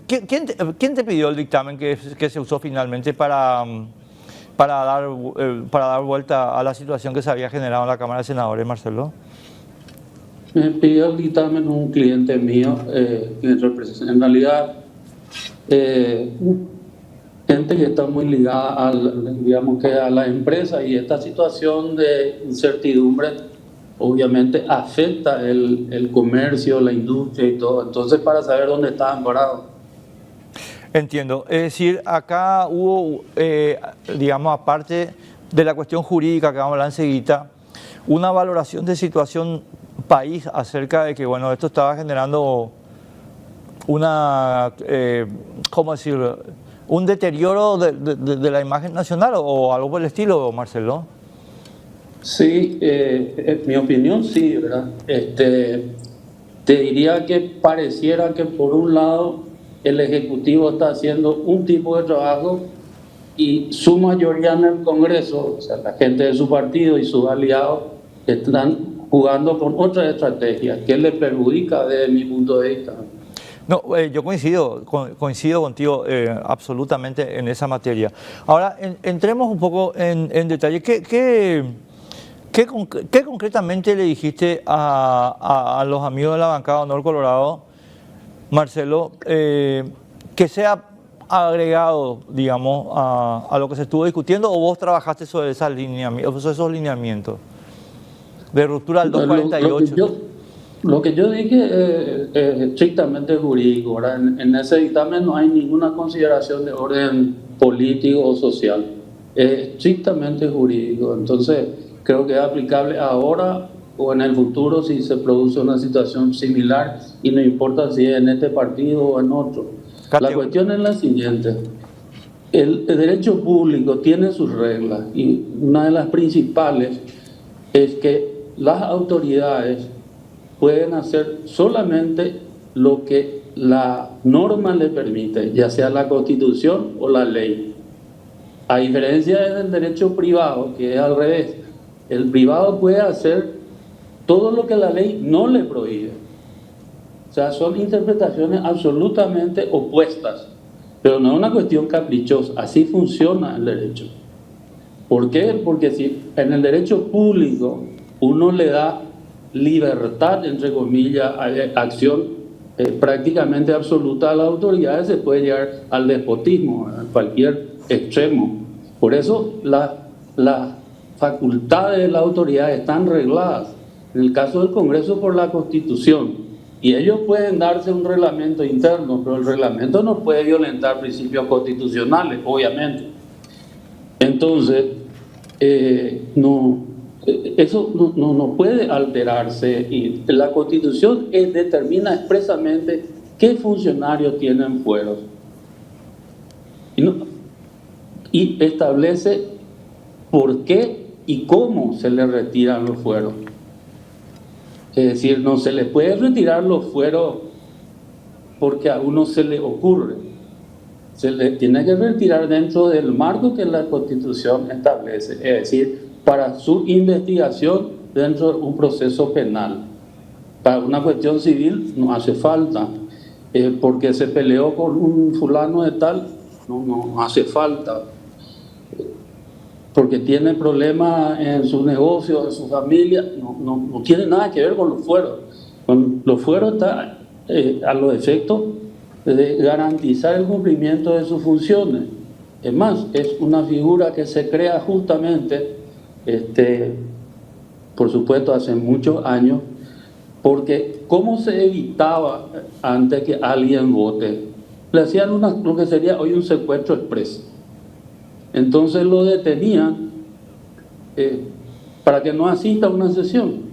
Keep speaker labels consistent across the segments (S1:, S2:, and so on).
S1: ¿Quién te pidió el dictamen que se usó finalmente para dar vuelta a la situación que se había generado en la Cámara de Senadores, Marcelo?
S2: Me pidió el dictamen un cliente mío, en realidad, gente que está muy ligada digamos que a la empresa, y esta situación de incertidumbre obviamente afecta el comercio, la industria y todo. Entonces, para saber dónde estaban parados.
S1: Entiendo. Es decir, acá hubo, digamos, aparte de la cuestión jurídica que vamos a hablar enseguida, una valoración de situación país acerca de que, bueno, esto estaba generando una, ¿cómo decirlo?, un deterioro de la imagen nacional o algo por el estilo, Marcelo.
S2: Sí, en mi opinión sí, ¿verdad? Te diría que pareciera que por un lado el Ejecutivo está haciendo un tipo de trabajo y su mayoría en el Congreso, o sea, la gente de su partido y sus aliados, están jugando con otra estrategia que le perjudica desde mi punto de vista.
S1: No, yo coincido contigo absolutamente en esa materia. Ahora, entremos un poco en detalle. ¿Qué concretamente le dijiste a los amigos de la bancada Honor Colorado, Marcelo, que sea agregado, digamos, a lo que se estuvo discutiendo, o vos trabajaste sobre esos lineamientos de ruptura al 248?
S2: Lo que yo dije es estrictamente jurídico, ¿verdad? En ese dictamen no hay ninguna consideración de orden político o social, es estrictamente jurídico. Entonces, creo que es aplicable ahora o en el futuro si se produce una situación similar, y no importa si es en este partido o en otro. La cuestión es la siguiente: el derecho público tiene sus reglas, y una de las principales es que las autoridades pueden hacer solamente lo que la norma le permite, ya sea la Constitución o la ley. A diferencia del derecho privado, que es al revés, el privado puede hacer todo lo que la ley no le prohíbe. O sea, son interpretaciones absolutamente opuestas, pero no es una cuestión caprichosa, así funciona el derecho. ¿Por qué? Porque si en el derecho público uno le da libertad, entre comillas, acción prácticamente absoluta a las autoridades, se puede llegar al despotismo, a cualquier extremo. Por eso las facultades de la autoridad están regladas, en el caso del Congreso por la Constitución, y ellos pueden darse un reglamento interno, pero el reglamento no puede violentar principios constitucionales, obviamente. Entonces, eso no puede alterarse, y la Constitución determina expresamente qué funcionarios tienen fueros y establece por qué y cómo se le retiran los fueros. Es decir, no se le puede retirar los fueros porque a uno se le ocurre. Se le tiene que retirar dentro del marco que la Constitución establece, es decir, para su investigación dentro de un proceso penal. Para una cuestión civil no hace falta, porque se peleó con un fulano de tal, no hace falta, porque tiene problemas en su negocio, en su familia, no tiene nada que ver con los fueros. Los fueros están a los efectos de garantizar el cumplimiento de sus funciones. Es más, es una figura que se crea justamente, por supuesto, hace muchos años, porque ¿cómo se evitaba antes que alguien vote? Le hacían lo que sería hoy un secuestro expreso. Entonces lo detenían para que no asista a una sesión.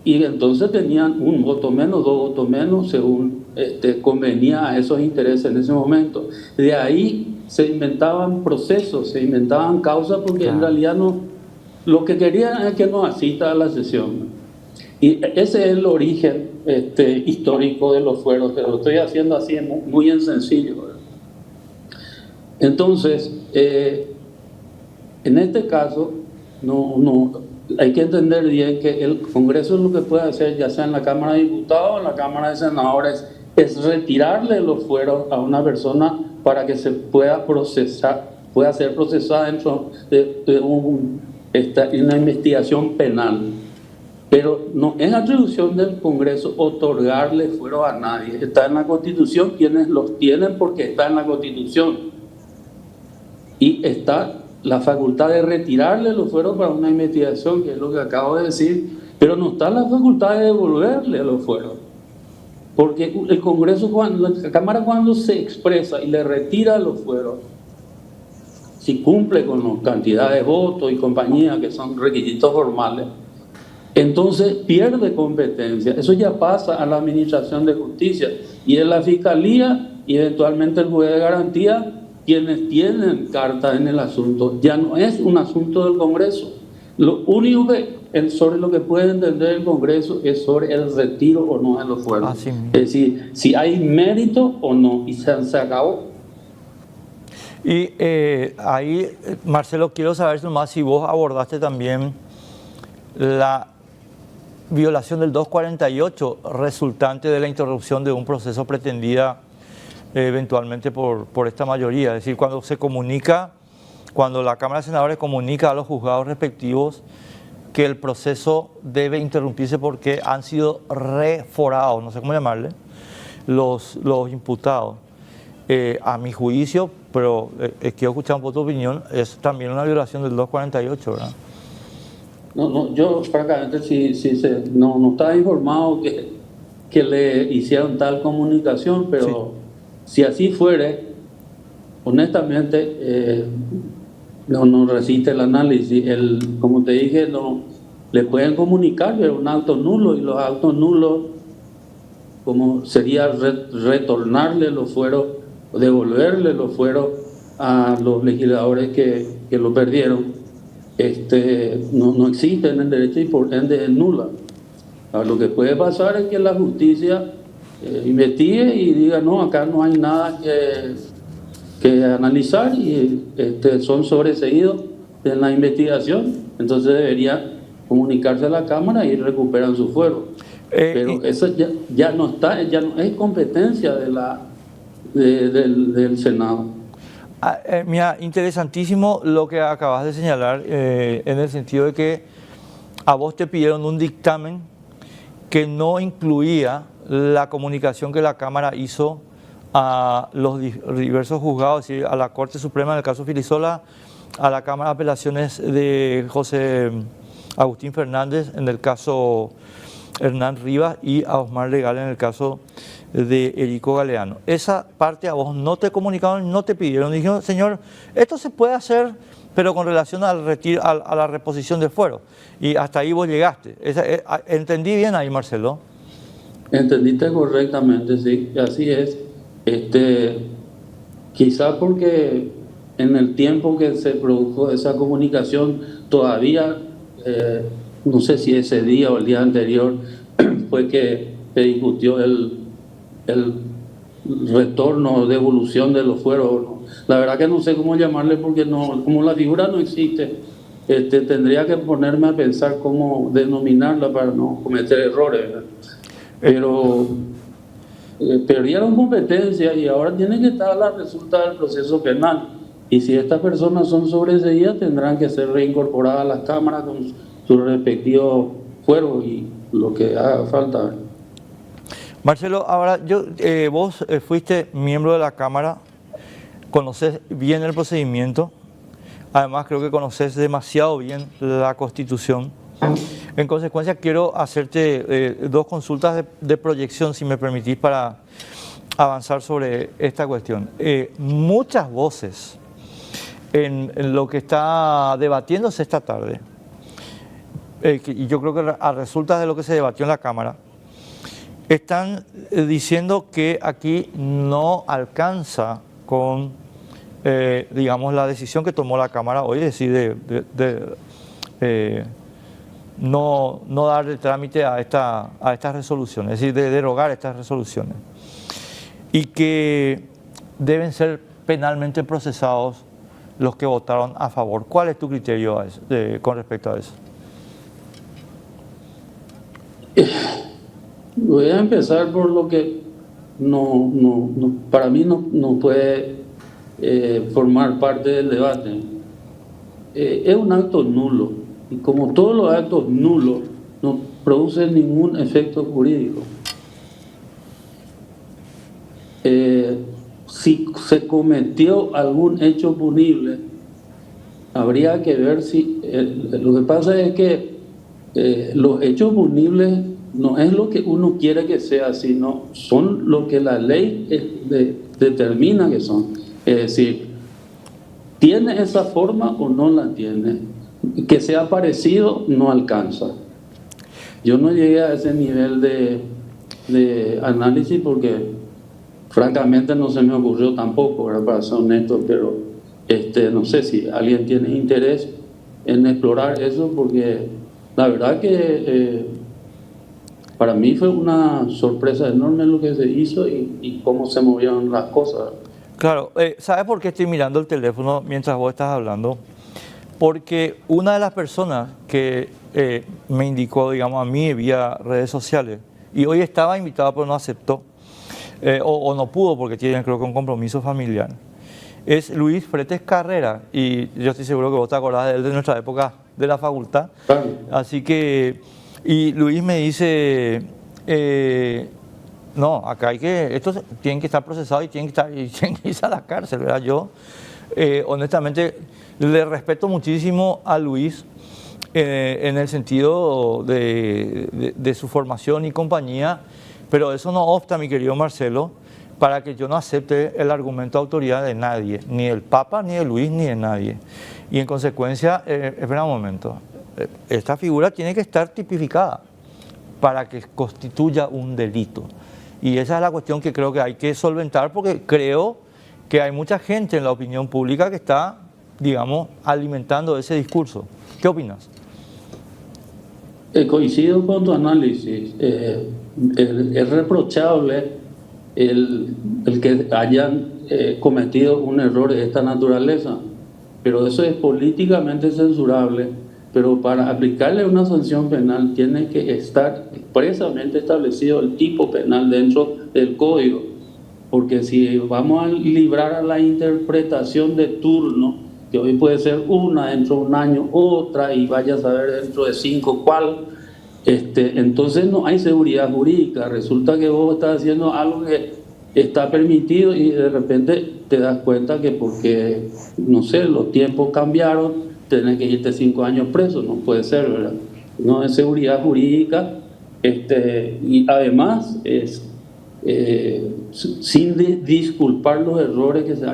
S2: Y entonces tenían un voto menos, dos votos menos, según convenía a esos intereses en ese momento. De ahí se inventaban procesos, se inventaban causas, porque en realidad lo que querían es que no asista a la sesión. Y ese es el origen histórico de los fueros, que lo estoy haciendo así muy en sencillo, ¿verdad? Entonces, en este caso, hay que entender bien que el Congreso lo que puede hacer, ya sea en la Cámara de Diputados o en la Cámara de Senadores, es retirarle los fueros a una persona para que se pueda procesar, pueda ser procesada dentro de una investigación penal. Pero no es atribución del Congreso otorgarle fuero a nadie. Está en la Constitución, quienes los tienen porque está en la Constitución. Y está la facultad de retirarle los fueros para una investigación, que es lo que acabo de decir, pero no está la facultad de devolverle los fueros. Porque el Congreso, la Cámara cuando se expresa y le retira los fueros, si cumple con la cantidad de votos y compañía, que son requisitos formales, entonces pierde competencia. Eso ya pasa a la Administración de Justicia y en la Fiscalía y eventualmente el juez de garantía quienes tienen carta en el asunto. Ya no es un asunto del Congreso. Lo único sobre lo que puede entender el Congreso es sobre el retiro o no de los fueros. Es decir, si hay mérito o no, y se acabó.
S1: Y ahí, Marcelo, quiero saber más si vos abordaste también la violación del 248 resultante de la interrupción de un proceso pretendida eventualmente por esta mayoría. Es decir, cuando se comunica, cuando la Cámara de Senadores comunica a los juzgados respectivos que el proceso debe interrumpirse porque han sido reforados, no sé cómo llamarle, los imputados. A mi juicio, pero quiero escuchar un poco tu opinión, es también una violación del 248, ¿verdad?
S2: No, yo francamente no estaba informado que le hicieron tal comunicación, pero sí. Si así fuere, honestamente no resiste el análisis. Como te dije, no le pueden comunicar un acto nulo, y los actos nulos, como sería retornarle los fueros, devolverle los fueros a los legisladores que lo perdieron, no existe en el derecho y por ende es nula. Lo que puede pasar es que la justicia investigue y diga, no, acá no hay nada que analizar y son sobreseídos en la investigación, entonces debería comunicarse a la Cámara y recuperan su fuero. Pero eso ya no es competencia del Senado.
S1: Mira, interesantísimo lo que acabas de señalar, en el sentido de que a vos te pidieron un dictamen que no incluía la comunicación que la Cámara hizo a los diversos juzgados, es decir, a la Corte Suprema en el caso Filisola, a la Cámara de Apelaciones de José Agustín Fernández en el caso Hernán Rivas y a Osmar Legal en el caso de Erico Galeano. Esa parte a vos no te comunicaron, no te pidieron. Dijeron, señor, esto se puede hacer, pero con relación al retiro, a la reposición de fuero. Y hasta ahí vos llegaste. ¿Entendí bien ahí, Marcelo?
S2: Entendiste correctamente, sí, así es. Quizás porque en el tiempo que se produjo esa comunicación, todavía, no sé si ese día o el día anterior, fue que se discutió el retorno o devolución de los fueros. La verdad que no sé cómo llamarle, porque como la figura no existe, tendría que ponerme a pensar cómo denominarla para no cometer errores, ¿verdad? Pero perdieron competencia y ahora tiene que estar la resulta del proceso penal. Y si estas personas son sobreseídas, tendrán que ser reincorporadas a las cámaras con sus respectivos fueros y lo que haga falta.
S1: Marcelo, ahora vos fuiste miembro de la Cámara, conoces bien el procedimiento, además creo que conoces demasiado bien la Constitución. En consecuencia, quiero hacerte dos consultas de proyección, si me permitís, para avanzar sobre esta cuestión. Muchas voces en lo que está debatiéndose esta tarde, y yo creo que a resultas de lo que se debatió en la Cámara, están diciendo que aquí no alcanza con, digamos, la decisión que tomó la Cámara hoy, es decir, no darle trámite a estas resoluciones, es decir, de derogar estas resoluciones, y que deben ser penalmente procesados los que votaron a favor. ¿Cuál es tu criterio con respecto a eso?
S2: Voy a empezar por lo que para mí no puede formar parte del debate. Es un acto nulo, y como todos los actos nulos no producen ningún efecto jurídico. Si se cometió algún hecho punible, habría que ver si... lo que pasa es que los hechos punibles no es lo que uno quiere que sea, sino son lo que la ley determina que son. Es decir, ¿tiene esa forma o no la tiene? Que sea parecido no alcanza. Yo no llegué a ese nivel de análisis porque francamente no se me ocurrió tampoco, ¿verdad? Para ser honesto, pero no sé si alguien tiene interés en explorar eso, porque la verdad que para mí fue una sorpresa enorme lo que se hizo y cómo se movieron las cosas.
S1: Claro, ¿sabes por qué estoy mirando el teléfono mientras vos estás hablando? Porque una de las personas que me indicó, digamos, a mí vía redes sociales, y hoy estaba invitada pero no aceptó, o no pudo porque tiene, creo que, un compromiso familiar, es Luis Fretes Carrera, y yo estoy seguro que vos te acordás de él de nuestra época de la facultad.
S2: Claro.
S1: Así que, y Luis me dice, no, acá hay que, estos tienen que estar procesados y tienen que irse a la cárcel, ¿verdad? Yo, honestamente, le respeto muchísimo a Luis en el sentido de su formación y compañía, pero eso no obsta, mi querido Marcelo, para que yo no acepte el argumento de autoridad de nadie, ni del Papa, ni de Luis, ni de nadie. Y en consecuencia, espera un momento, esta figura tiene que estar tipificada para que constituya un delito. Y esa es la cuestión que creo que hay que solventar, porque creo que hay mucha gente en la opinión pública que está, digamos, alimentando ese discurso. ¿Qué opinas?
S2: Coincido con tu análisis. Es reprochable el que hayan cometido un error de esta naturaleza, pero eso es políticamente censurable. Pero para aplicarle una sanción penal tiene que estar expresamente establecido el tipo penal dentro del código, porque si vamos a librar a la interpretación de turno, que hoy puede ser una, dentro de un año otra, y vaya a saber dentro de 5 cuál, entonces no hay seguridad jurídica. Resulta que vos estás haciendo algo que está permitido y de repente te das cuenta que porque, no sé, los tiempos cambiaron, tenés que irte 5 años preso. No puede ser, ¿verdad? No es seguridad jurídica, y además es sin disculpar los errores que se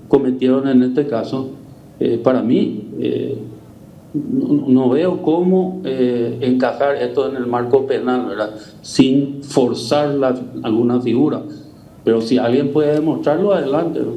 S2: cometieron en este caso. Para mí no veo cómo encajar esto en el marco penal, ¿verdad? Sin forzar alguna figura, pero si alguien puede demostrarlo, adelante, ¿no?